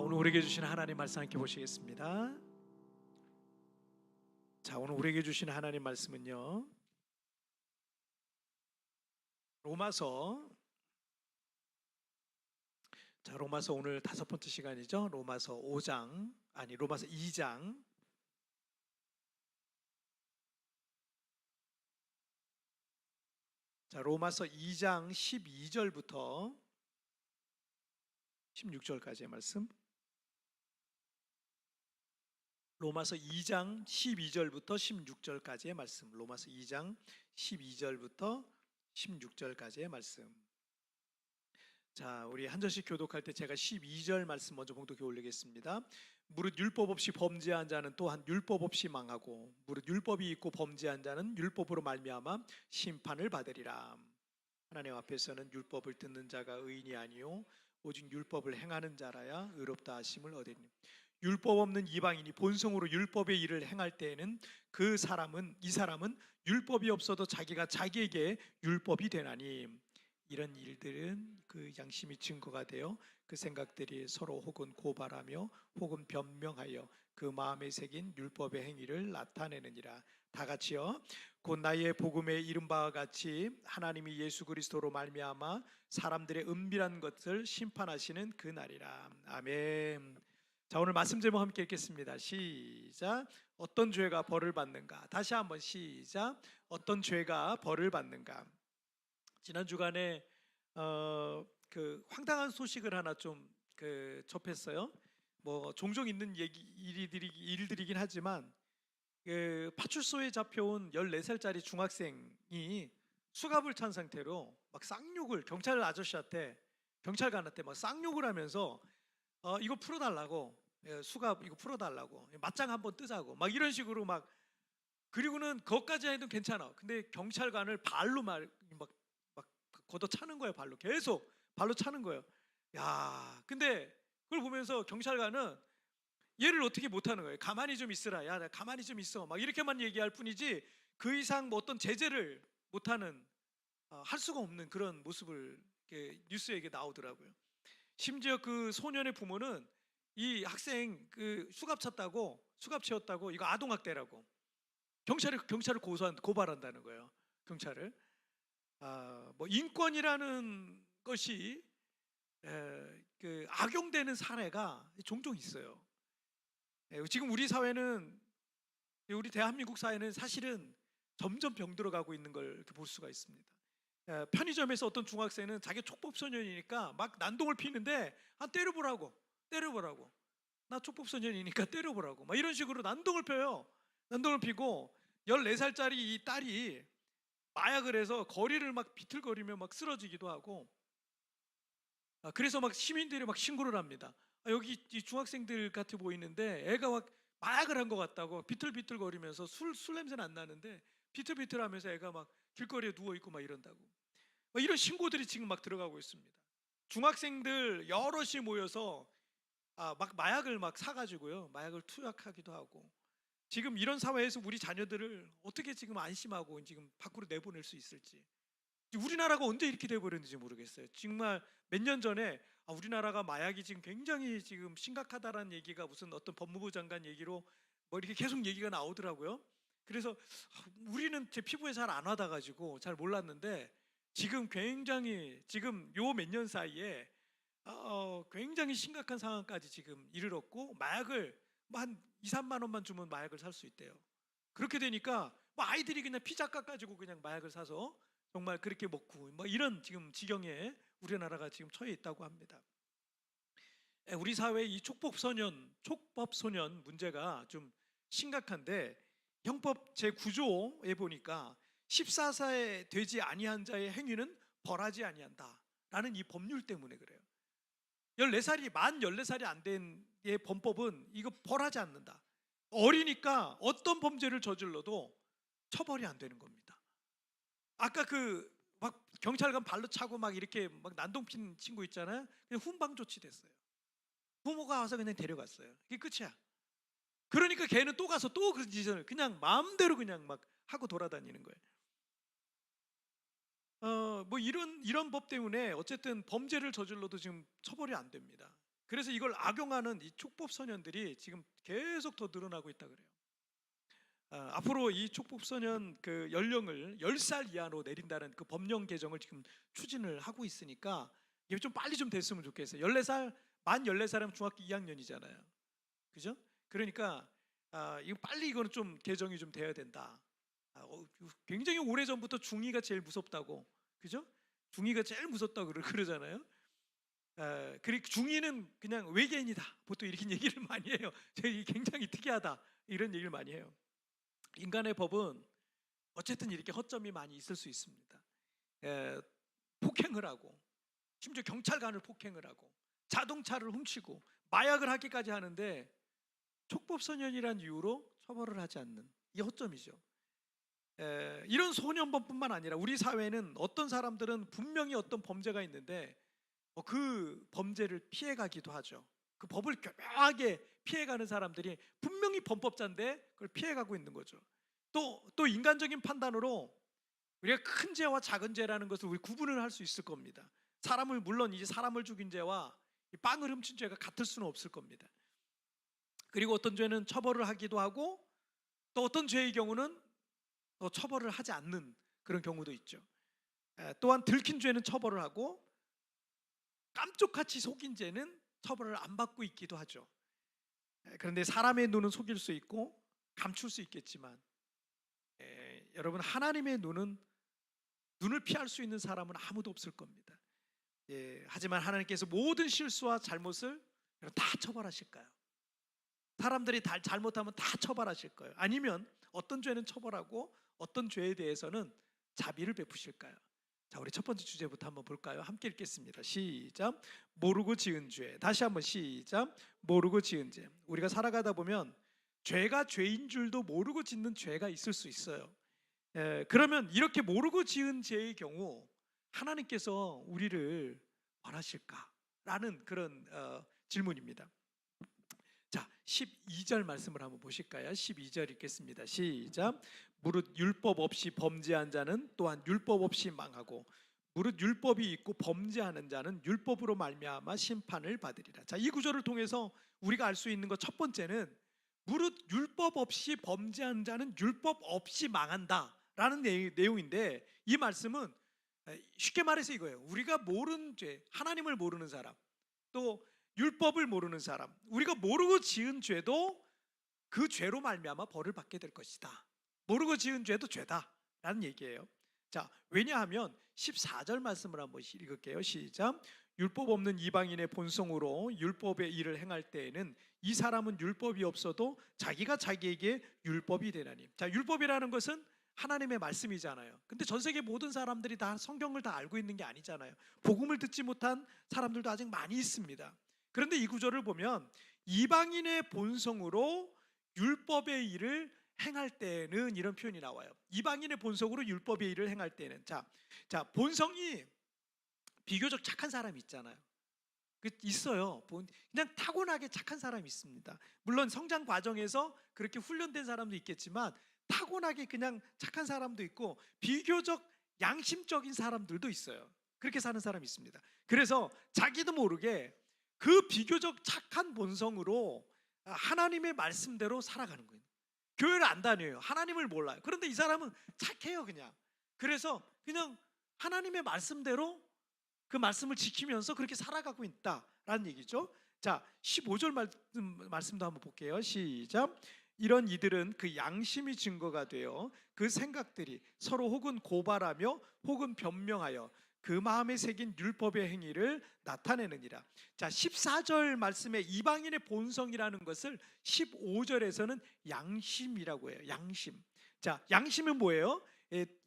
오늘 우리에게 주신 하나님 말씀 함께 보시겠습니다. 오늘 우리에게 주신 하나님 말씀은요, 로마서. 로마서 오늘 5번째 시간이죠. 로마서 5장, 로마서 2장. 로마서 2장 12절부터 16절까지의 말씀. 로마서 2장 12절부터 16절까지의 말씀. 로마서 2장 12절부터 16절까지의 말씀. 우리 한 절씩 교독할 때 제가 12절 말씀 먼저 봉독해 올리겠습니다. 무릇 율법 없이 범죄한 자는 또한 율법 없이 망하고, 무릇 율법이 있고 범죄한 자는 율법으로 말미암아 심판을 받으리라. 하나님 앞에서는 율법을 듣는 자가 의인이 아니요 오직 율법을 행하는 자라야 의롭다 하심을 얻으니, 율법 없는 이방인이 본성으로 율법의 일을 행할 때에는 이 사람은 율법이 없어도 자기가 자기에게 율법이 되나니, 이런 일들은 그 양심이 증거가 되어 그 생각들이 서로 혹은 고발하며 혹은 변명하여 그 마음에 새긴 율법의 행위를 나타내느니라. 다 같이요. 곧 나의 복음에 이른 바와 같이 하나님이 예수 그리스도로 말미암아 사람들의 은밀한 것을 심판하시는 그 날이라. 아멘. 오늘 말씀 제목 함께 읽겠습니다. 시작. 어떤 죄가 벌을 받는가. 다시 한번 시작. 어떤 죄가 벌을 받는가. 지난 주간에 그 황당한 소식을 하나 좀 접했어요. 종종 있는 일들이긴 하지만, 그 파출소에 잡혀온 14살짜리 중학생이 수갑을 찬 상태로 막 쌍욕을 경찰관한테 막 쌍욕을 하면서 이거 풀어달라고, 수갑 이거 풀어달라고, 맞짱 한번 뜨자고 막 이런 식으로 막. 그리고는 그것까지 해도 괜찮아. 근데 경찰관을 발로 막 걷어 차는 거예요. 계속 발로 차는 거예요. 근데 그걸 보면서 경찰관은 얘를 어떻게 못하는 거예요. 가만히 좀 있으라. 야, 가만히 좀 있어. 막 이렇게만 얘기할 뿐이지 그 이상 어떤 제재를 못하는, 할 수가 없는 그런 모습을 뉴스에 나오더라고요. 심지어 그 소년의 부모는 이 학생 수갑 채웠다고 이거 아동학대라고 경찰을 고발한다는 거예요. 경찰을. 인권이라는 것이 악용되는 사례가 종종 있어요. 지금 우리 사회는, 우리 대한민국 사회는 사실은 점점 병들어가고 있는 걸 볼 수가 있습니다. 편의점에서 어떤 중학생은 자기 촉법소년이니까 막 난동을 피는데, 때려보라고 나 촉법소년이니까 때려보라고 막 이런 식으로 난동을 피고 14살짜리 이 딸이 마약을 해서 거리를 막 비틀거리며 막 쓰러지기도 하고, 그래서 막 시민들이 막 신고를 합니다. 여기 이 중학생들 같아 보이는데 애가 막 마약을 한 것 같다고 비틀비틀거리면서 술 냄새는 안 나는데 비틀비틀하면서 애가 막 길거리에 누워 있고 막 이런다고. 이런 신고들이 지금 막 들어가고 있습니다. 중학생들 여럿이 모여서 막 마약을 막 사가지고요, 마약을 투약하기도 하고. 지금 이런 사회에서 우리 자녀들을 어떻게 지금 안심하고 지금 밖으로 내보낼 수 있을지, 우리나라가 언제 이렇게 돼버렸는지 모르겠어요. 정말 몇 년 전에 우리나라가 마약이 지금 굉장히 지금 심각하다라는 얘기가 무슨 어떤 법무부 장관 얘기로 이렇게 계속 얘기가 나오더라고요. 그래서 우리는 제 피부에 잘 안 와닿아가지고 잘 몰랐는데, 지금 굉장히 지금 요 몇 년 사이에 굉장히 심각한 상황까지 지금 이르렀고, 마약을 한 2, 3만 원만 주면 마약을 살 수 있대요. 그렇게 되니까 아이들이 그냥 피자 깎아주고 그냥 마약을 사서 정말 그렇게 먹고 이런 지금 지경에 우리나라가 지금 처해 있다고 합니다. 우리 사회의 이 촉법소년 문제가 좀 심각한데, 형법 제9조에 보니까 14세 되지 아니한 자의 행위는 벌하지 아니한다 라는 이 법률 때문에 그래요. 만 14살이 안 된 범법은 이거 벌하지 않는다. 어리니까 어떤 범죄를 저질러도 처벌이 안 되는 겁니다. 아까 막 경찰관 발로 차고 막 이렇게 막 난동핀 친구 있잖아요. 그냥 훈방 조치됐어요. 부모가 와서 그냥 데려갔어요. 이게 끝이야. 그러니까 걔는 또 가서 또 그런 짓을 그냥 마음대로 그냥 막 하고 돌아다니는 거예요. 이런 법 때문에 어쨌든 범죄를 저질러도 지금 처벌이 안 됩니다. 그래서 이걸 악용하는 이 촉법소년들이 지금 계속 더 늘어나고 있다 그래요. 앞으로 이 촉법소년 그 연령을 10살 이하로 내린다는 그 법령 개정을 지금 추진을 하고 있으니까 이게 좀 빨리 좀 됐으면 좋겠어요. 14살, 만 14살이면 중학교 2학년이잖아요. 그죠? 그러니까 이거 빨리 이거는 좀 개정이 좀 돼야 된다. 굉장히 오래전부터 중2가 제일 무섭다고, 그죠? 중2가 제일 무섭다고 그러잖아요. 그리고 중2는 그냥 외계인이다, 보통 이렇게 얘기를 많이 해요. 저희 굉장히 특이하다, 이런 얘기를 많이 해요. 인간의 법은 어쨌든 이렇게 허점이 많이 있을 수 있습니다. 폭행을 하고, 심지어 경찰관을 폭행을 하고, 자동차를 훔치고, 마약을 하기까지 하는데 촉법소년이란 이유로 처벌을 하지 않는 이 허점이죠. 이런 소년범뿐만 아니라 우리 사회는 어떤 사람들은 분명히 어떤 범죄가 있는데 그 범죄를 피해가기도 하죠. 그 법을 교묘하게 피해가는 사람들이 분명히 범법자인데 그걸 피해가고 있는 거죠. 또 인간적인 판단으로 우리가 큰 죄와 작은 죄라는 것을 우리 구분을 할 수 있을 겁니다. 물론 이제 사람을 죽인 죄와 빵을 훔친 죄가 같을 수는 없을 겁니다. 그리고 어떤 죄는 처벌을 하기도 하고, 또 어떤 죄의 경우는 또 처벌을 하지 않는 그런 경우도 있죠. 또한 들킨 죄는 처벌을 하고, 깜짝같이 속인 죄는 처벌을 안 받고 있기도 하죠. 그런데 사람의 눈은 속일 수 있고 감출 수 있겠지만, 여러분, 하나님의 눈을 피할 수 있는 사람은 아무도 없을 겁니다. 하지만 하나님께서 모든 실수와 잘못을 다 처벌하실까요? 사람들이 다 잘못하면 다 처벌하실 거예요? 아니면 어떤 죄는 처벌하고 어떤 죄에 대해서는 자비를 베푸실까요? 자, 우리 첫 번째 주제부터 한번 볼까요? 함께 읽겠습니다. 시작. 모르고 지은 죄. 다시 한번 시작. 모르고 지은 죄. 우리가 살아가다 보면 죄가 죄인 줄도 모르고 짓는 죄가 있을 수 있어요. 그러면 이렇게 모르고 지은 죄의 경우 하나님께서 우리를 벌하실까라는 그런 질문입니다. 자, 12절 말씀을 한번 보실까요? 12절 읽겠습니다. 시작. 무릇 율법 없이 범죄한 자는 또한 율법 없이 망하고, 무릇 율법이 있고 범죄하는 자는 율법으로 말미암아 심판을 받으리라. 자, 이 구절을 통해서 우리가 알 수 있는 것 첫 번째는, 무릇 율법 없이 범죄한 자는 율법 없이 망한다라는 내용인데, 이 말씀은 쉽게 말해서 이거예요. 우리가 모르는 죄, 하나님을 모르는 사람, 또 율법을 모르는 사람, 우리가 모르고 지은 죄도 그 죄로 말미암아 벌을 받게 될 것이다. 모르고 지은 죄도 죄다라는 얘기예요. 자, 왜냐하면 14절 말씀을 한번 읽을게요. 시작. 율법 없는 이방인의 본성으로 율법의 일을 행할 때에는 이 사람은 율법이 없어도 자기가 자기에게 율법이 되나니. 자, 율법이라는 것은 하나님의 말씀이잖아요. 근데 전 세계 모든 사람들이 다 성경을 다 알고 있는 게 아니잖아요. 복음을 듣지 못한 사람들도 아직 많이 있습니다. 그런데 이 구절을 보면 이방인의 본성으로 율법의 일을 행할 때는, 이런 표현이 나와요. 이방인의 본성으로 율법의 일을 행할 때는. 자, 본성이 비교적 착한 사람이 있잖아요. 있어요. 그냥 타고나게 착한 사람이 있습니다. 물론 성장 과정에서 그렇게 훈련된 사람도 있겠지만 타고나게 그냥 착한 사람도 있고 비교적 양심적인 사람들도 있어요. 그렇게 사는 사람이 있습니다. 그래서 자기도 모르게 그 비교적 착한 본성으로 하나님의 말씀대로 살아가는 거예요. 교회를 안 다녀요. 하나님을 몰라요. 그런데 이 사람은 착해요, 그냥. 그래서 그냥 하나님의 말씀대로 그 말씀을 지키면서 그렇게 살아가고 있다라는 얘기죠. 자, 15절 말씀도 한번 볼게요. 시작. 이런 이들은 그 양심이 증거가 되어 그 생각들이 서로 혹은 고발하며 혹은 변명하여 그 마음에 새긴 율법의 행위를 나타내느니라. 자, 14절 말씀에 이방인의 본성이라는 것을 15절에서는 양심이라고 해요. 양심. 자, 양심은 뭐예요?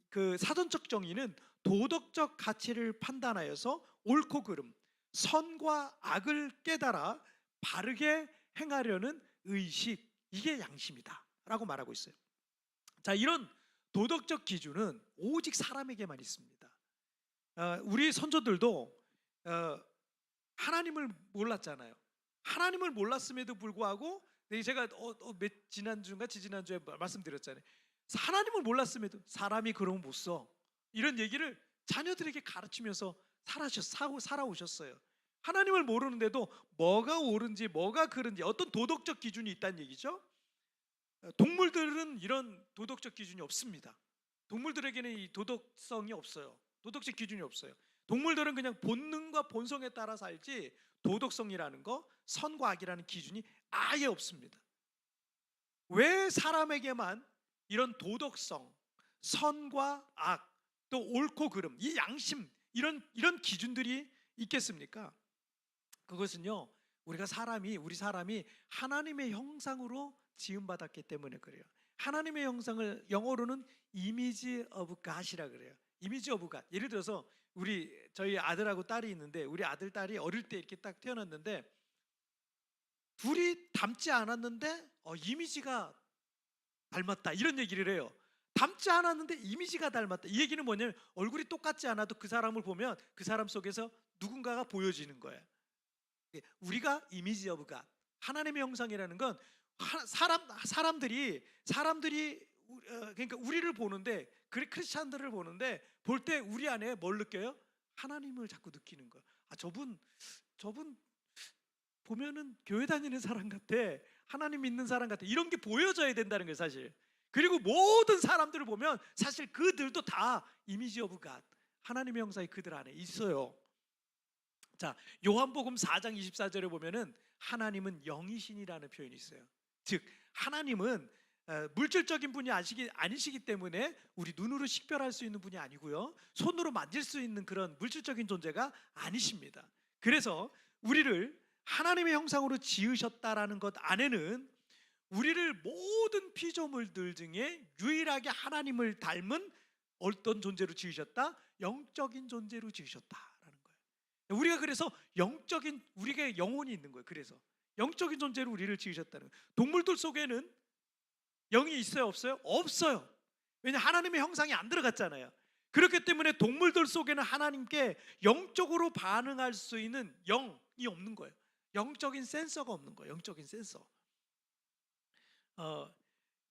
그 사전적 정의는 도덕적 가치를 판단하여서 옳고 그름, 선과 악을 깨달아 바르게 행하려는 의식, 이게 양심이다라고 말하고 있어요. 자, 이런 도덕적 기준은 오직 사람에게만 있습니다. 우리 선조들도 하나님을 몰랐잖아요. 하나님을 몰랐음에도 불구하고, 제가 지난주인가 지지난주에 말씀드렸잖아요. 하나님을 몰랐음에도 사람이 그러면 못 써, 이런 얘기를 자녀들에게 가르치면서 살아오셨어요. 하나님을 모르는데도 뭐가 옳은지 뭐가 그른지 어떤 도덕적 기준이 있다는 얘기죠. 동물들은 이런 도덕적 기준이 없습니다. 동물들에게는 이 도덕성이 없어요. 도덕적 기준이 없어요. 동물들은 그냥 본능과 본성에 따라 살지 도덕성이라는 거, 선과 악이라는 기준이 아예 없습니다. 왜 사람에게만 이런 도덕성, 선과 악, 또 옳고 그름, 이 양심 이런 기준들이 있겠습니까? 그것은요, 우리 사람이 하나님의 형상으로 지음받았기 때문에 그래요. 하나님의 형상을 영어로는 이미지 오브 갓이라 그래요. 이미지 오브 갓. 예를 들어서 저희 아들하고 딸이 있는데, 우리 아들 딸이 어릴 때 이렇게 딱 태어났는데 둘이 닮지 않았는데 이미지가 닮았다 이런 얘기를 해요. 닮지 않았는데 이미지가 닮았다. 이 얘기는 뭐냐면 얼굴이 똑같지 않아도 그 사람을 보면 그 사람 속에서 누군가가 보여지는 거예요. 우리가 이미지 오브 갓, 하나님의 형상이라는 건 사람들이 그러니까 우리를 보는데, 크리스찬들을 보는데 볼 때 우리 안에 뭘 느껴요? 하나님을 자꾸 느끼는 거예요. 저분 보면은 교회 다니는 사람 같아, 하나님 믿는 사람 같아, 이런 게 보여져야 된다는 거예요, 사실. 그리고 모든 사람들을 보면 사실 그들도 다 이미지 오브 갓, 하나님의 형상이 그들 안에 있어요. 자, 요한복음 4장 24절에 보면은 하나님은 영이신이라는 표현이 있어요. 즉 하나님은 물질적인 분이 아니시기 때문에 우리 눈으로 식별할 수 있는 분이 아니고요, 손으로 만질 수 있는 그런 물질적인 존재가 아니십니다. 그래서 우리를 하나님의 형상으로 지으셨다라는 것 안에는 우리를 모든 피조물들 중에 유일하게 하나님을 닮은 어떤 존재로 지으셨다? 영적인 존재로 지으셨다라는 거예요. 우리가 그래서 우리가 영혼이 있는 거예요. 그래서 영적인 존재로 우리를 지으셨다는 거예요. 동물들 속에는 영이 있어요, 없어요? 없어요. 왜냐, 하나님의 형상이 안 들어갔잖아요. 그렇기 때문에 동물들 속에는 하나님께 영적으로 반응할 수 있는 영이 없는 거예요. 영적인 센서가 없는 거예요. 영적인 센서.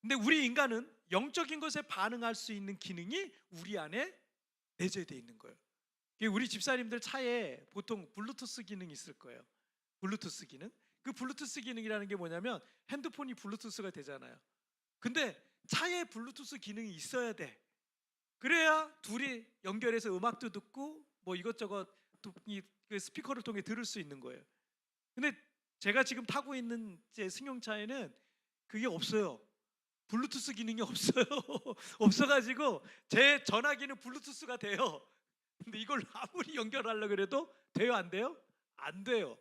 근데 우리 인간은 영적인 것에 반응할 수 있는 기능이 우리 안에 내재되어 있는 거예요. 우리 집사님들 차에 보통 블루투스 기능이 있을 거예요. 블루투스 기능. 그 블루투스 기능이라는 게 뭐냐면 핸드폰이 블루투스가 되잖아요. 근데 차에 블루투스 기능이 있어야 돼. 그래야 둘이 연결해서 음악도 듣고 뭐 이것저것 그 스피커를 통해 들을 수 있는 거예요. 근데 제가 지금 타고 있는 제 승용차에는 그게 없어요. 블루투스 기능이 없어요. 없어가지고 제 전화기는 블루투스가 돼요. 근데 이걸 아무리 연결하려고 해도 돼요, 안 돼요? 안 돼요.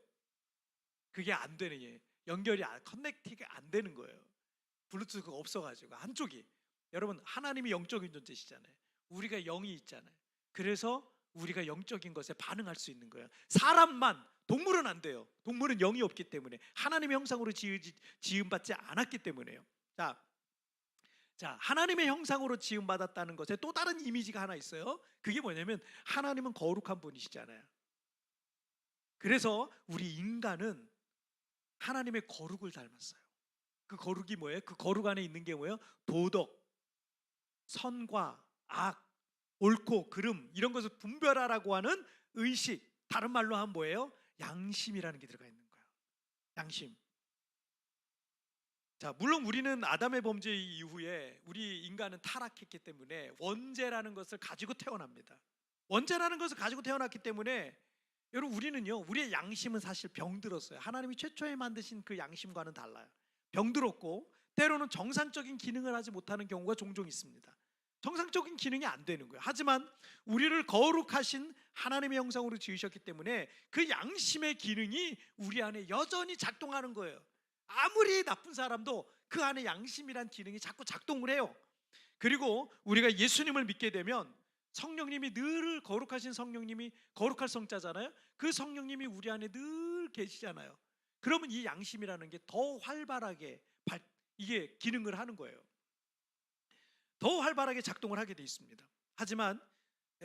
그게 안 되는 게 커넥티가 안 되는 거예요. 블루투스가 없어가지고. 한쪽이, 여러분, 하나님이 영적인 존재시잖아요. 우리가 영이 있잖아요. 그래서 우리가 영적인 것에 반응할 수 있는 거예요. 사람만, 동물은 안 돼요. 동물은 영이 없기 때문에, 하나님의 형상으로 지음받지 않았기 때문에요. 자, 하나님의 형상으로 지음받았다는 것에 또 다른 이미지가 하나 있어요. 그게 뭐냐면 하나님은 거룩한 분이시잖아요. 그래서 우리 인간은 하나님의 거룩을 닮았어요. 그 거룩이 뭐예요? 그 거룩 안에 있는 게 뭐예요? 도덕, 선과 악, 옳고 그름, 이런 것을 분별하라고 하는 의식, 다른 말로 하면 뭐예요? 양심이라는 게 들어가 있는 거예요. 양심. 자, 물론 우리는 아담의 범죄 이후에 우리 인간은 타락했기 때문에 원죄라는 것을 가지고 태어납니다. 원죄라는 것을 가지고 태어났기 때문에 여러분, 우리의 양심은 사실 병들었어요. 하나님이 최초에 만드신 그 양심과는 달라요. 병들었고 때로는 정상적인 기능을 하지 못하는 경우가 종종 있습니다. 정상적인 기능이 안 되는 거예요. 하지만 우리를 거룩하신 하나님의 형상으로 지으셨기 때문에 그 양심의 기능이 우리 안에 여전히 작동하는 거예요. 아무리 나쁜 사람도 그 안에 양심이란 기능이 자꾸 작동을 해요. 그리고 우리가 예수님을 믿게 되면 성령님이 늘, 거룩하신 성령님이, 거룩할 성자잖아요. 그 성령님이 우리 안에 늘 계시잖아요. 그러면 이 양심이라는 게 더 활발하게 이게 기능을 하는 거예요. 더 활발하게 작동을 하게 돼 있습니다. 하지만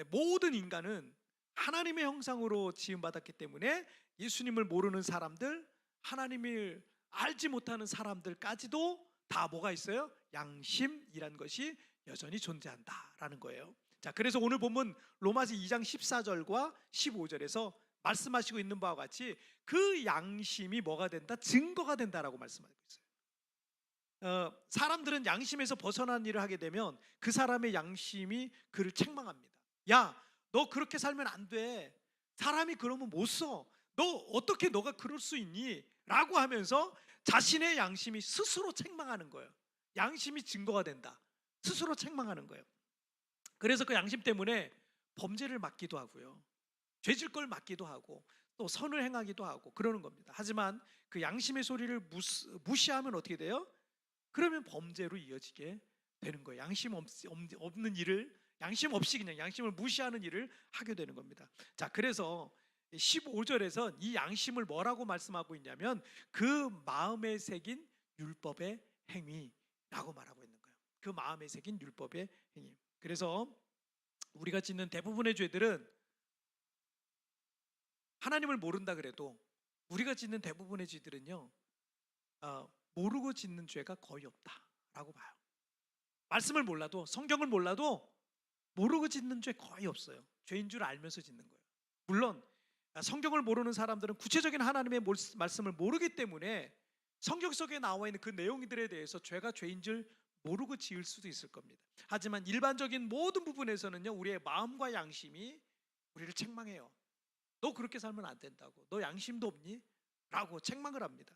모든 인간은 하나님의 형상으로 지음받았기 때문에 예수님을 모르는 사람들, 하나님을 알지 못하는 사람들까지도 다 뭐가 있어요? 양심이란 것이 여전히 존재한다라는 거예요. 자, 그래서 오늘 본문 로마서 2장 14절과 15절에서 말씀하시고 있는 바와 같이 그 양심이 뭐가 된다? 증거가 된다라고 말씀하고 있어요. 사람들은 양심에서 벗어난 일을 하게 되면 그 사람의 양심이 그를 책망합니다. 야, 너 그렇게 살면 안 돼. 사람이 그러면 못 써. 너 어떻게 너가 그럴 수 있니? 라고 하면서 자신의 양심이 스스로 책망하는 거예요. 양심이 증거가 된다. 스스로 책망하는 거예요. 그래서 그 양심 때문에 범죄를 맡기도 하고요. 죄질 걸 맡기도 하고 또 선을 행하기도 하고 그러는 겁니다. 하지만 그 양심의 소리를 무시하면 어떻게 돼요? 그러면 범죄로 이어지게 되는 거예요. 없는 일을, 양심 없이 그냥 양심을 무시하는 일을 하게 되는 겁니다. 자, 그래서 15절에서 이 양심을 뭐라고 말씀하고 있냐면 그 마음에 새긴 율법의 행위라고 말하고 있는 거예요. 그 마음에 새긴 율법의 행위. 그래서 우리가 짓는 대부분의 죄들은 하나님을 모른다 그래도 우리가 짓는 대부분의 죄들은요, 모르고 짓는 죄가 거의 없다라고 봐요. 말씀을 몰라도, 성경을 몰라도 모르고 짓는 죄 거의 없어요. 죄인 줄 알면서 짓는 거예요. 물론 성경을 모르는 사람들은 구체적인 하나님의 말씀을 모르기 때문에 성경 속에 나와 있는 그 내용들에 대해서 죄가 죄인 줄 모르고 지을 수도 있을 겁니다. 하지만 일반적인 모든 부분에서는요, 우리의 마음과 양심이 우리를 책망해요. 너 그렇게 살면 안 된다고. 너 양심도 없니? 라고 책망을 합니다.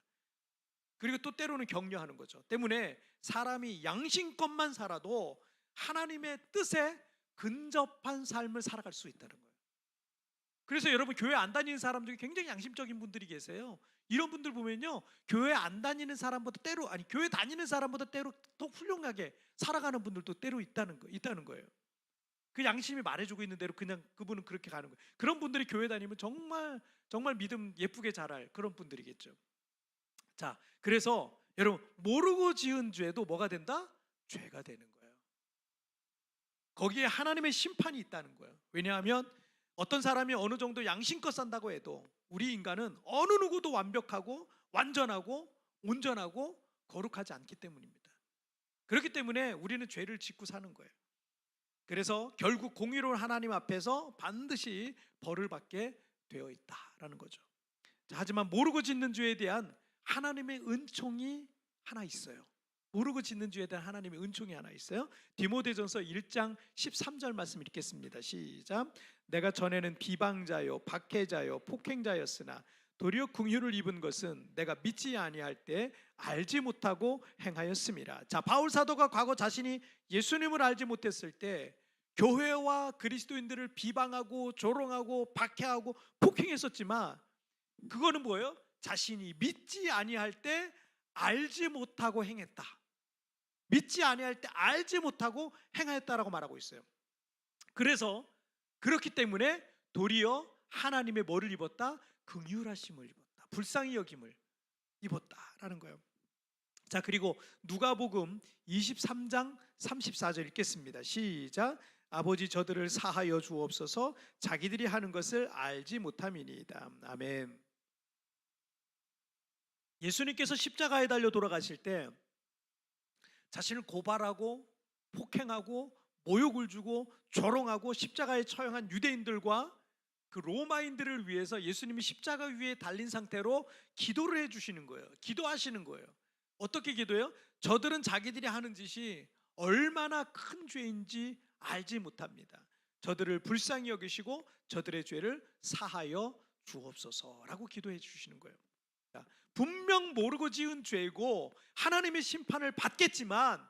그리고 또 때로는 격려하는 거죠. 때문에 사람이 양심껏만 살아도 하나님의 뜻에 근접한 삶을 살아갈 수 있다는 거예요. 그래서 여러분, 교회 안 다니는 사람 중에 굉장히 양심적인 분들이 계세요. 이런 분들 보면요, 교회 안 다니는 사람보다 때로, 아니 교회 다니는 사람보다 때로 더 훌륭하게 살아가는 분들도 때로 있다는 거예요. 그 양심이 말해주고 있는 대로 그냥 그분은 그렇게 가는 거예요. 그런 분들이 교회 다니면 정말 정말 믿음 예쁘게 자랄 그런 분들이겠죠. 자, 그래서 여러분, 모르고 지은 죄도 뭐가 된다? 죄가 되는 거예요. 거기에 하나님의 심판이 있다는 거예요. 왜냐하면 어떤 사람이 어느 정도 양심껏 산다고 해도 우리 인간은 어느 누구도 완벽하고 완전하고 온전하고 거룩하지 않기 때문입니다. 그렇기 때문에 우리는 죄를 짓고 사는 거예요. 그래서 결국 공의로운 하나님 앞에서 반드시 벌을 받게 되어 있다라는 거죠. 자, 하지만 모르고 짓는 죄에 대한 하나님의 은총이 하나 있어요. 모르고 짓는 죄에 대한 하나님의 은총이 하나 있어요. 디모데전서 1장 13절 말씀 읽겠습니다. 시작. 내가 전에는 비방자요 박해자요 폭행자였으나 도리어 긍휼을 입은 것은 내가 믿지 아니할 때 알지 못하고 행하였음이라. 자, 바울 사도가 과거 자신이 예수님을 알지 못했을 때 교회와 그리스도인들을 비방하고 조롱하고 박해하고 폭행했었지만 그거는 뭐예요? 자신이 믿지 아니할 때 알지 못하고 행했다. 믿지 아니할 때 알지 못하고 행하였다라고 말하고 있어요. 그래서 그렇기 때문에 도리어 하나님의 뭐를 입었다? 긍휼하심을 입었다. 불쌍히 여김을 입었다라는 거예요. 자, 그리고 누가복음 23장 34절 읽겠습니다. 시작. 아버지 저들을 사하여 주옵소서 자기들이 하는 것을 알지 못함이니이다. 아멘. 예수님께서 십자가에 달려 돌아가실 때 자신을 고발하고 폭행하고 모욕을 주고 조롱하고 십자가에 처형한 유대인들과 그 로마인들을 위해서 예수님이 십자가 위에 달린 상태로 기도를 해주시는 거예요. 기도하시는 거예요. 어떻게 기도해요? 저들은 자기들이 하는 짓이 얼마나 큰 죄인지 알지 못합니다. 저들을 불쌍히 여기시고 저들의 죄를 사하여 주옵소서라고 기도해 주시는 거예요. 분명 모르고 지은 죄고 하나님의 심판을 받겠지만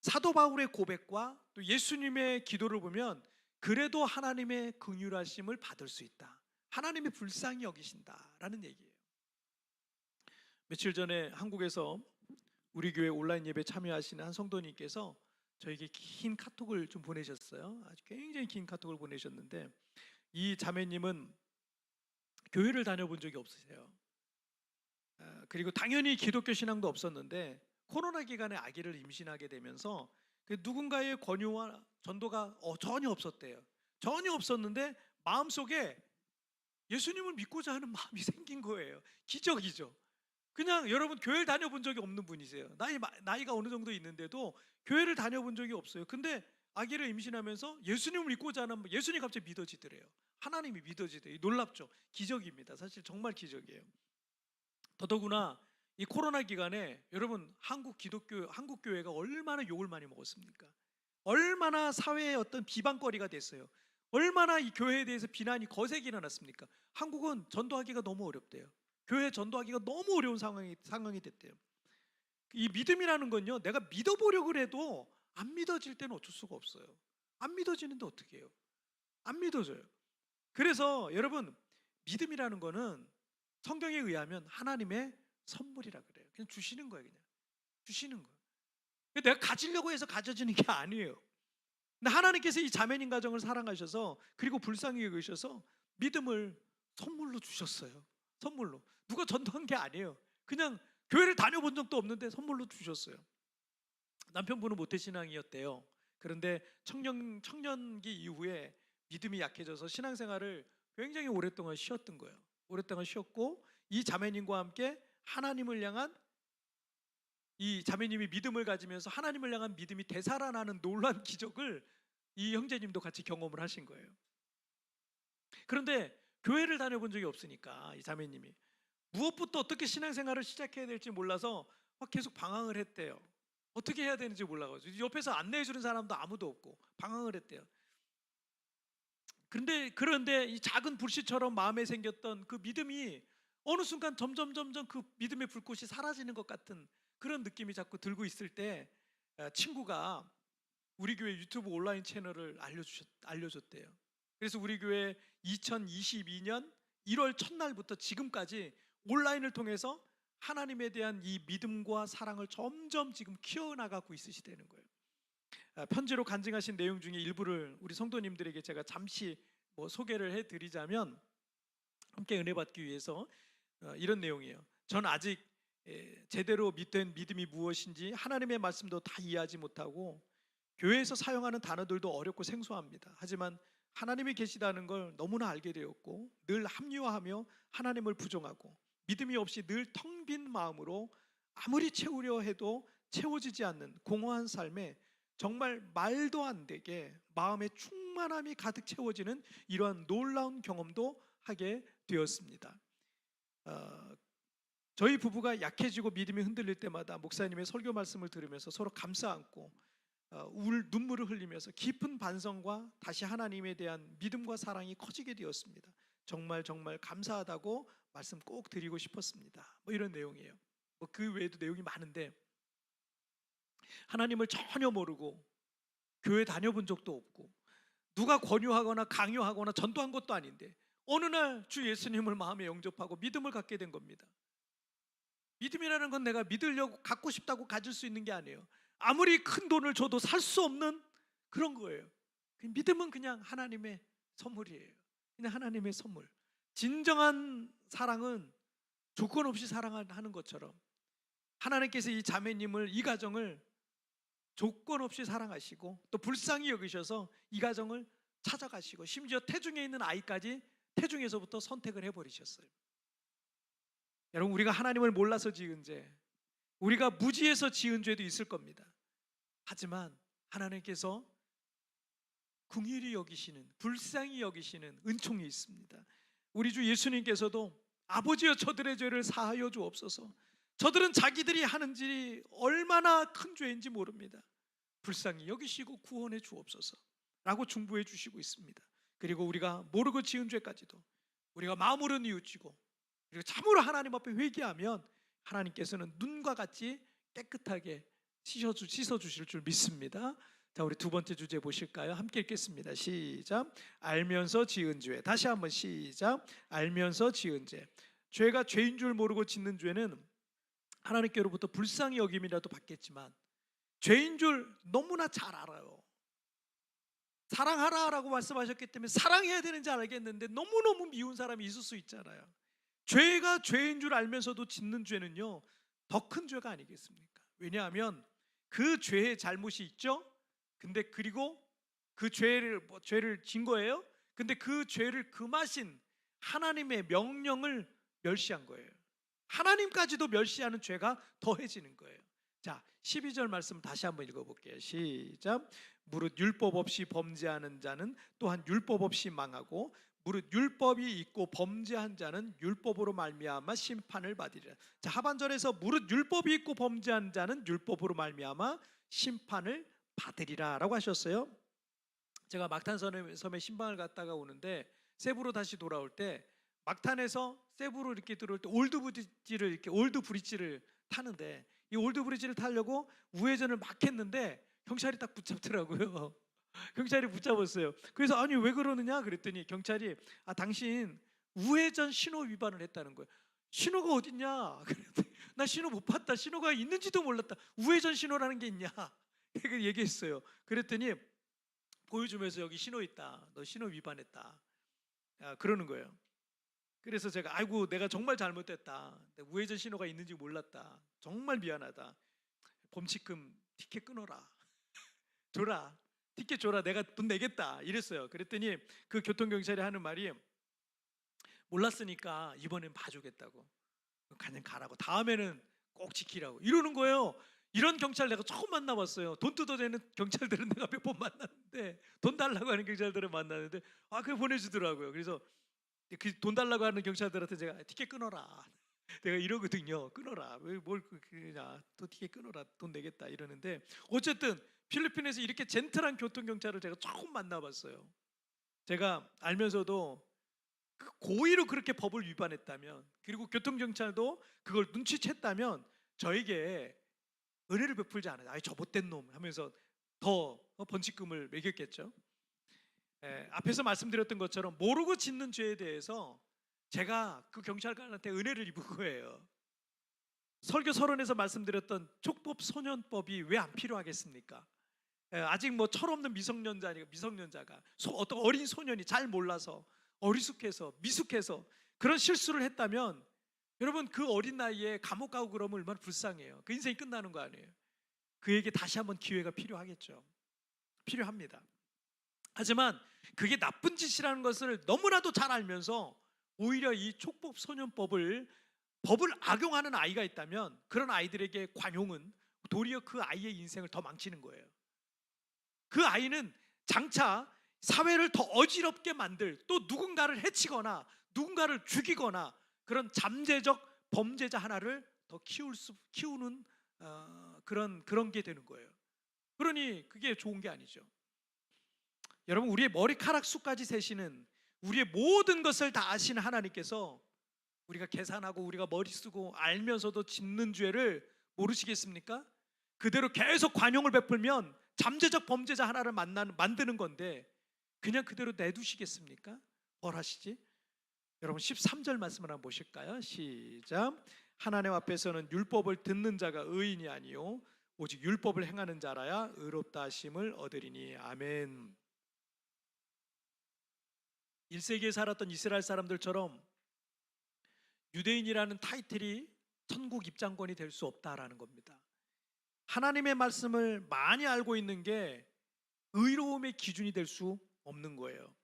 사도 바울의 고백과 또 예수님의 기도를 보면 그래도 하나님의 긍휼하심을 받을 수 있다. 하나님이 불쌍히 여기신다라는 얘기예요. 며칠 전에 한국에서 우리 교회 온라인 예배 참여하시는 한 성도님께서 저에게 긴 카톡을 좀 보내셨어요. 아주 굉장히 긴 카톡을 보내셨는데 이 자매님은 교회를 다녀본 적이 없으세요. 그리고 당연히 기독교 신앙도 없었는데 코로나 기간에 아기를 임신하게 되면서 누군가의 권유와 전도가 전혀 없었대요. 전혀 없었는데 마음속에 예수님을 믿고자 하는 마음이 생긴 거예요. 기적이죠. 그냥 여러분 교회를 다녀본 적이 없는 분이세요. 나이가 어느 정도 있는데도 교회를 다녀본 적이 없어요. 근데 아기를 임신하면서 예수님을 믿고자 하는 예수님이 갑자기 믿어지더래요. 하나님이 믿어지더래요. 놀랍죠. 기적입니다. 사실 정말 기적이에요. 더더구나 이 코로나 기간에 여러분 한국 교회가 얼마나 욕을 많이 먹었습니까? 얼마나 사회의 어떤 비방거리가 됐어요. 얼마나 이 교회에 대해서 비난이 거세게 일어났습니까? 한국은 전도하기가 너무 어렵대요. 교회 전도하기가 너무 어려운 상황이 됐대요. 이 믿음이라는 건요, 내가 믿어보려고 해도 안 믿어질 때는 어쩔 수가 없어요. 안 믿어지는데 어떻게 해요? 안 믿어져요. 그래서 여러분, 믿음이라는 거는 성경에 의하면 하나님의 선물이라 그래요. 그냥 주시는 거예요. 그냥 주시는 거예요. 내가 가지려고 해서 가져지는 게 아니에요. 근데 하나님께서 이 자매님 가정을 사랑하셔서, 그리고 불쌍히 여기셔서 믿음을 선물로 주셨어요. 선물로. 누가 전도한 게 아니에요. 그냥 교회를 다녀본 적도 없는데 선물로 주셨어요. 남편분은 모태신앙이었대요. 그런데 청년기 이후에 믿음이 약해져서 신앙생활을 굉장히 오랫동안 쉬었던 거예요. 오랫동안 쉬었고, 이 자매님과 함께 하나님을 향한, 이 자매님이 믿음을 가지면서 하나님을 향한 믿음이 되살아나는 놀라운 기적을 이 형제님도 같이 경험을 하신 거예요. 그런데 교회를 다녀본 적이 없으니까 이 자매님이 무엇부터 어떻게 신앙생활을 시작해야 될지 몰라서 막 계속 방황을 했대요. 어떻게 해야 되는지 몰라가지고 옆에서 안내해 주는 사람도 아무도 없고 방황을 했대요. 그런데 이 작은 불씨처럼 마음에 생겼던 그 믿음이 어느 순간 점점 그 믿음의 불꽃이 사라지는 것 같은 그런 느낌이 자꾸 들고 있을 때, 친구가 우리 교회 유튜브 온라인 채널을 알려줬대요. 그래서 우리 교회 2022년 1월 첫날부터 지금까지 온라인을 통해서 하나님에 대한 이 믿음과 사랑을 점점 지금 키워나가고 있으시다는 거예요. 편지로 간증하신 내용 중에 일부를 우리 성도님들에게 제가 잠시 소개를 해드리자면, 함께 은혜 받기 위해서 이런 내용이에요. 전 아직 제대로 믿된 믿음이 무엇인지 하나님의 말씀도 다 이해하지 못하고 교회에서 사용하는 단어들도 어렵고 생소합니다. 하지만 하나님이 계시다는 걸 너무나 알게 되었고, 늘 합리화하며 하나님을 부정하고 믿음이 없이 늘 텅 빈 마음으로 아무리 채우려 해도 채워지지 않는 공허한 삶에 정말 말도 안 되게 마음의 충만함이 가득 채워지는 이러한 놀라운 경험도 하게 되었습니다. 저희 부부가 약해지고 믿음이 흔들릴 때마다 목사님의 설교 말씀을 들으면서 서로 감싸 안고 눈물을 흘리면서 깊은 반성과 다시 하나님에 대한 믿음과 사랑이 커지게 되었습니다. 정말 감사하다고 말씀 꼭 드리고 싶었습니다. 이런 내용이에요. 그 외에도 내용이 많은데, 하나님을 전혀 모르고 교회 다녀본 적도 없고 누가 권유하거나 강요하거나 전도한 것도 아닌데 어느 날 주 예수님을 마음에 영접하고 믿음을 갖게 된 겁니다. 믿음이라는 건 내가 믿으려고 갖고 싶다고 가질 수 있는 게 아니에요. 아무리 큰 돈을 줘도 살 수 없는 그런 거예요. 믿음은 그냥 하나님의 선물이에요. 그냥 하나님의 선물. 진정한 사랑은 조건 없이 사랑하는 것처럼 하나님께서 이 자매님을, 이 가정을 조건 없이 사랑하시고 또 불쌍히 여기셔서 이 가정을 찾아가시고, 심지어 태중에 있는 아이까지 태중에서부터 선택을 해버리셨어요. 여러분, 우리가 하나님을 몰라서 지은 죄, 우리가 무지해서 지은 죄도 있을 겁니다. 하지만 하나님께서 긍휼히 여기시는, 불쌍히 여기시는 은총이 있습니다. 우리 주 예수님께서도 아버지여 저들의 죄를 사하여 주옵소서, 저들은 자기들이 하는 일이 얼마나 큰 죄인지 모릅니다, 불쌍히 여기시고 구원해 주옵소서 라고 중보해 주시고 있습니다. 그리고 우리가 모르고 지은 죄까지도 우리가 마음으로 뉘우치고 그리고 참으로 하나님 앞에 회개하면 하나님께서는 눈과 같이 깨끗하게 씻어주실 줄 믿습니다. 자, 우리 두 번째 주제 보실까요? 함께 읽겠습니다. 시작. 알면서 지은 죄. 다시 한번 시작. 알면서 지은 죄. 죄가 죄인 줄 모르고 짓는 죄는 하나님께로부터 불쌍히 여김이라도 받겠지만, 죄인 줄 너무나 잘 알아요. 사랑하라라고 말씀하셨기 때문에 사랑해야 되는지 알겠는데 너무너무 미운 사람이 있을 수 있잖아요. 죄가 죄인 줄 알면서도 짓는 죄는요, 더 큰 죄가 아니겠습니까? 왜냐하면 그 죄의 잘못이 있죠. 근데 그리고 그 죄를 진 거예요. 근데 그 죄를 금하신 하나님의 명령을 멸시한 거예요. 하나님까지도 멸시하는 죄가 더해지는 거예요. 자, 12절 말씀 다시 한번 읽어볼게요. 시작. 무릇 율법 없이 범죄하는 자는 또한 율법 없이 망하고 무릇 율법이 있고 범죄한 자는 율법으로 말미암아 심판을 받으리라. 자, 하반절에서 무릇 율법이 있고 범죄한 자는 율법으로 말미암아 심판을 받으리라라고 하셨어요. 제가 막탄 섬에 신방을 갔다가 오는데 세부로 다시 돌아올 때 막탄에서 세부로 이렇게 들어올 때 올드 브릿지를 타는데 이 올드 브릿지를 타려고 우회전을 막 했는데 경찰이 딱 붙잡더라고요. 경찰이 붙잡았어요. 그래서 아니 왜 그러느냐 그랬더니 경찰이 당신 우회전 신호 위반을 했다는 거예요. 신호가 어딨냐? 그랬더니 나 신호 못 봤다. 신호가 있는지도 몰랐다. 우회전 신호라는 게 있냐? 이렇게 얘기했어요. 그랬더니 보여주면서 여기 신호 있다. 너 신호 위반했다. 그러는 거예요. 그래서 제가 아이고 내가 정말 잘못했다. 우회전 신호가 있는지 몰랐다. 정말 미안하다. 범칙금 티켓 끊어라. 줘라. 티켓 줘라. 내가 돈 내겠다. 이랬어요. 그랬더니 그 교통경찰이 하는 말이 몰랐으니까 이번엔 봐주겠다고. 그냥 가라고. 다음에는 꼭 지키라고. 이러는 거예요. 이런 경찰 내가 처음 만나봤어요. 돈 뜯어내는 경찰들은 내가 몇 번 만났는데 돈 달라고 하는 경찰들은 만났는데 그걸 보내주더라고요. 그래서 그 돈 달라고 하는 경찰들한테 제가 티켓 끊어라. 내가 이러거든요. 끊어라. 왜 뭘 그냥 또 티켓 끊어라. 돈 내겠다 이러는데 어쨌든 필리핀에서 이렇게 젠틀한 교통경찰을 제가 처음 만나봤어요. 제가 알면서도 고의로 그렇게 법을 위반했다면 그리고 교통경찰도 그걸 눈치챘다면 저에게 은혜를 베풀지 않아요. 저 못된 놈 하면서 더 번칙금을 매겼겠죠. 앞에서 말씀드렸던 것처럼 모르고 짓는 죄에 대해서 제가 그 경찰관한테 은혜를 입은 거예요. 설교 서론에서 말씀드렸던 촉법 소년법이 왜 안 필요하겠습니까? 아직 뭐 철없는 미성년자가 어떤 어린 소년이 잘 몰라서 어리숙해서 미숙해서 그런 실수를 했다면 여러분 그 어린 나이에 감옥 가고 그러면 얼마나 불쌍해요. 그 인생이 끝나는 거 아니에요. 그에게 다시 한번 기회가 필요하겠죠. 필요합니다. 하지만 그게 나쁜 짓이라는 것을 너무나도 잘 알면서 오히려 이 촉법 소년법을 악용하는 아이가 있다면 그런 아이들에게 관용은 도리어 그 아이의 인생을 더 망치는 거예요. 그 아이는 장차 사회를 더 어지럽게 만들 또 누군가를 해치거나 누군가를 죽이거나 그런 잠재적 범죄자 하나를 더 키우는 그런 게 되는 거예요. 그러니 그게 좋은 게 아니죠. 여러분 우리의 머리카락 수까지 세시는 우리의 모든 것을 다 아시는 하나님께서 우리가 계산하고 우리가 머리 쓰고 알면서도 짓는 죄를 모르시겠습니까? 그대로 계속 관용을 베풀면 잠재적 범죄자 하나를 만드는 건데 그냥 그대로 내두시겠습니까? 벌하시지? 여러분 13절 말씀을 한번 보실까요? 시작. 하나님 앞에서는 율법을 듣는 자가 의인이 아니요 오직 율법을 행하는 자라야 의롭다 하심을 얻으리니. 아멘. 1세기에 살았던 이스라엘 사람들처럼 유대인이라는 타이틀이 천국 입장권이 될 수 없다라는 겁니다. 하나님의 말씀을 많이 알고 있는 게 의로움의 기준이 될 수 없는 거예요.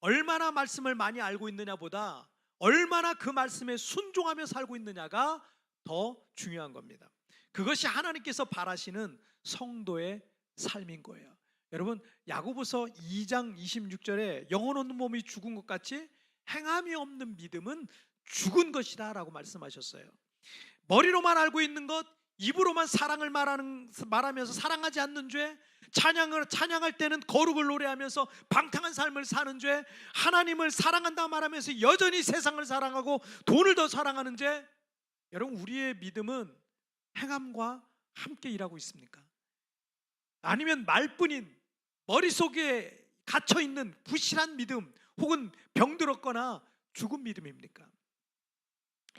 얼마나 말씀을 많이 알고 있느냐보다 얼마나 그 말씀에 순종하며 살고 있느냐가 더 중요한 겁니다. 그것이 하나님께서 바라시는 성도의 삶인 거예요. 여러분 야고보서 2장 26절에 영혼 없는 몸이 죽은 것 같이 행함이 없는 믿음은 죽은 것이다 라고 말씀하셨어요. 머리로만 알고 있는 것, 입으로만 사랑을 말하면서 사랑하지 않는 죄, 찬양할 때는 거룩을 노래하면서 방탕한 삶을 사는 죄, 하나님을 사랑한다 말하면서 여전히 세상을 사랑하고 돈을 더 사랑하는 죄. 여러분 우리의 믿음은 행함과 함께 일하고 있습니까? 아니면 말뿐인 머릿속에 갇혀있는 부실한 믿음 혹은 병들었거나 죽은 믿음입니까?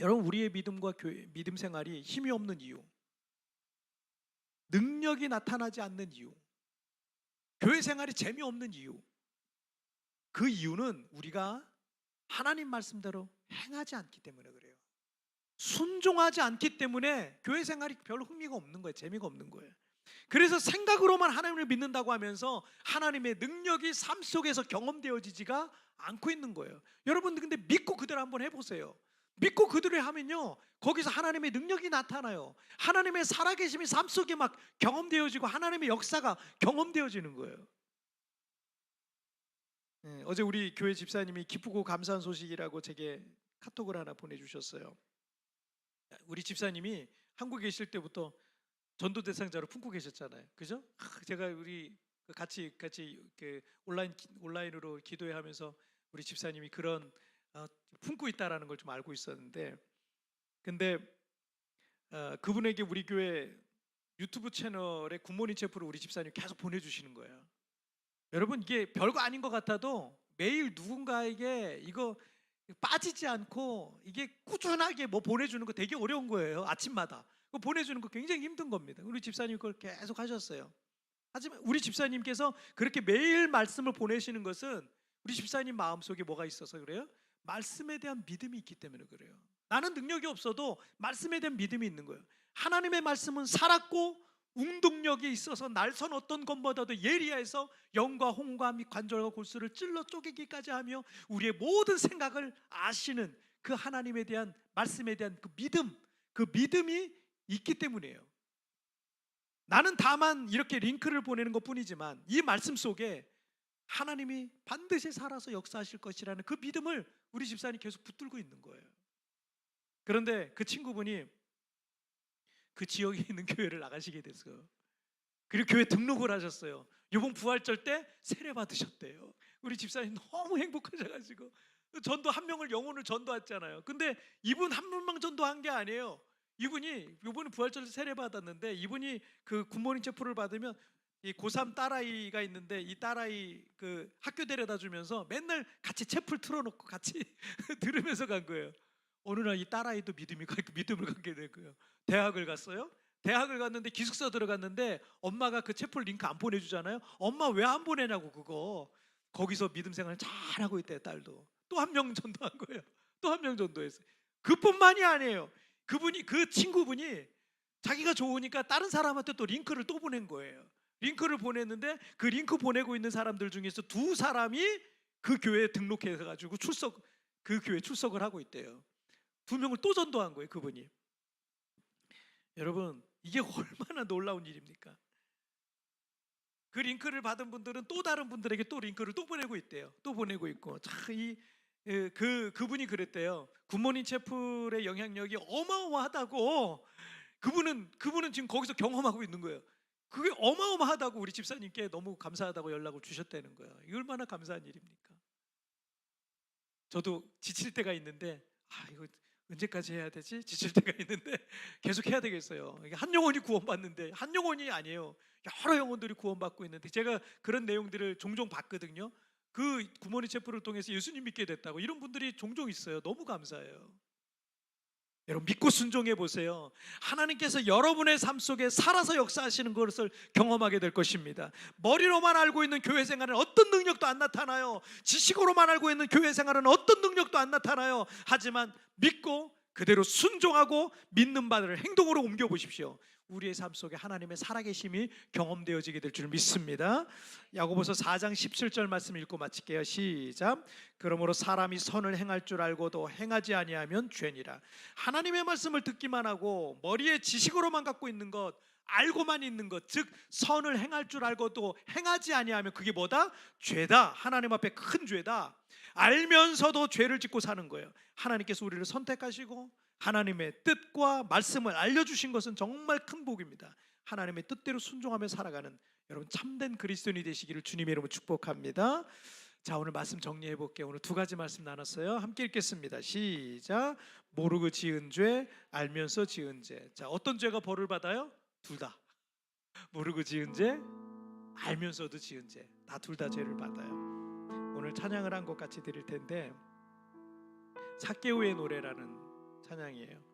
여러분 우리의 믿음과 믿음 생활이 힘이 없는 이유, 능력이 나타나지 않는 이유, 교회 생활이 재미없는 이유, 그 이유는 우리가 하나님 말씀대로 행하지 않기 때문에 그래요. 순종하지 않기 때문에 교회 생활이 별로 흥미가 없는 거예요. 재미가 없는 거예요. 그래서 생각으로만 하나님을 믿는다고 하면서 하나님의 능력이 삶 속에서 경험되어지지가 않고 있는 거예요. 여러분 근데 믿고 그대로 한번 해보세요. 믿고 그대로 하면요, 거기서 하나님의 능력이 나타나요. 하나님의 살아계심이 삶 속에 막 경험되어지고 하나님의 역사가 경험되어지는 거예요. 어제 우리 교회 집사님이 기쁘고 감사한 소식이라고 제게 카톡을 하나 보내주셨어요. 우리 집사님이 한국에 계실 때부터 전도 대상자로 품고 계셨잖아요. 그죠? 제가 우리 같이 그 온라인으로 기도회 하면서 우리 집사님이 그런 품고 있다라는 걸 좀 알고 있었는데, 근데 그분에게 우리 교회 유튜브 채널에 굿모닝 체프를 우리 집사님이 계속 보내주시는 거예요. 여러분, 이게 별거 아닌 것 같아도 매일 누군가에게 이거 빠지지 않고 이게 꾸준하게 뭐 보내주는 거 되게 어려운 거예요. 아침마다 그거 보내주는 거 굉장히 힘든 겁니다. 우리 집사님 그걸 계속 하셨어요. 하지만 우리 집사님께서 그렇게 매일 말씀을 보내시는 것은 우리 집사님 마음속에 뭐가 있어서 그래요? 말씀에 대한 믿음이 있기 때문에 그래요. 나는 능력이 없어도 말씀에 대한 믿음이 있는 거예요. 하나님의 말씀은 살았고 운동력이 있어서 날선 어떤 것보다도 예리해서 영과 홍과 및 관절과 골수를 찔러 쪼개기까지 하며 우리의 모든 생각을 아시는 그 하나님에 대한 말씀에 대한 그 믿음이 있기 때문이에요. 나는 다만 이렇게 링크를 보내는 것뿐이지만 이 말씀 속에 하나님이 반드시 살아서 역사하실 것이라는 그 믿음을 우리 집사님이 계속 붙들고 있는 거예요. 그런데 그 친구분이 그 지역에 있는 교회를 나가시게 됐어요. 그리고 교회 등록을 하셨어요. 이번 부활절 때 세례 받으셨대요. 우리 집사님 너무 행복하셔가지고 전도 한 명을 영혼을 전도했잖아요. 근데 이분 한 명만 전도한 게 아니에요. 이분이 이번에 부활절 세례 받았는데 이분이 그 굿모닝 체프를 받으면 이 고3 딸아이가 있는데 이 딸아이 그 학교 데려다 주면서 맨날 같이 채플 틀어놓고 같이 들으면서 간 거예요. 어느 날 이 딸아이도 믿음을 갖게 된 거예요. 대학을 갔어요. 대학을 갔는데 기숙사 들어갔는데 엄마가 그 채플 링크 안 보내주잖아요. 엄마 왜 안 보내냐고 그거. 거기서 믿음 생활 잘하고 있대요. 딸도. 또 한 명 전도한 거예요. 또 한 명 전도했어요. 그뿐만이 아니에요. 그 친구분이 자기가 좋으니까 다른 사람한테 또 링크를 또 보낸 거예요. 링크를 보냈는데 그 링크 보내고 있는 사람들 중에서 두 사람이 그 교회에 등록해서 가지고 그 교회 출석을 하고 있대요. 두 명을 또 전도한 거예요, 그분이. 여러분, 이게 얼마나 놀라운 일입니까? 그 링크를 받은 분들은 또 다른 분들에게 또 링크를 또 보내고 있대요. 또 보내고 있고. 그분이 그랬대요. 굿모닝 채플의 영향력이 어마어마하다고. 그분은 지금 거기서 경험하고 있는 거예요. 그게 어마어마하다고 우리 집사님께 너무 감사하다고 연락을 주셨다는 거예요. 이게 얼마나 감사한 일입니까? 저도 지칠 때가 있는데 이거 언제까지 해야 되지? 지칠 때가 있는데 계속 해야 되겠어요. 이게 한 영혼이 구원받는데 한 영혼이 아니에요. 여러 영혼들이 구원받고 있는데 제가 그런 내용들을 종종 봤거든요. 그 굿모닝 채플을 통해서 예수님 믿게 됐다고 이런 분들이 종종 있어요. 너무 감사해요. 여러분 믿고 순종해 보세요. 하나님께서 여러분의 삶 속에 살아서 역사하시는 것을 경험하게 될 것입니다. 머리로만 알고 있는 교회 생활은 어떤 능력도 안 나타나요. 지식으로만 알고 있는 교회 생활은 어떤 능력도 안 나타나요. 하지만 믿고 그대로 순종하고 믿는 바를 행동으로 옮겨 보십시오. 우리의 삶 속에 하나님의 살아계심이 경험되어지게 될 줄 믿습니다. 야고보서 4장 17절 말씀 읽고 마칠게요. 시작. 그러므로 사람이 선을 행할 줄 알고도 행하지 아니하면 죄니라. 하나님의 말씀을 듣기만 하고 머리에 지식으로만 갖고 있는 것, 알고만 있는 것, 즉 선을 행할 줄 알고도 행하지 아니하면 그게 뭐다? 죄다. 하나님 앞에 큰 죄다. 알면서도 죄를 짓고 사는 거예요. 하나님께서 우리를 선택하시고 하나님의 뜻과 말씀을 알려주신 것은 정말 큰 복입니다. 하나님의 뜻대로 순종하며 살아가는 여러분 참된 그리스도인이 되시기를 주님의 이름으로 축복합니다. 자, 오늘 말씀 정리해 볼게요. 오늘 두 가지 말씀 나눴어요. 함께 읽겠습니다. 시작. 모르고 지은 죄, 알면서 지은 죄. 자, 어떤 죄가 벌을 받아요? 둘 다. 모르고 지은 죄, 알면서도 지은 죄. 다 둘 다 죄를 받아요. 오늘 찬양을 한 곡 같이 드릴 텐데 삭개오의 노래라는 찬양이에요.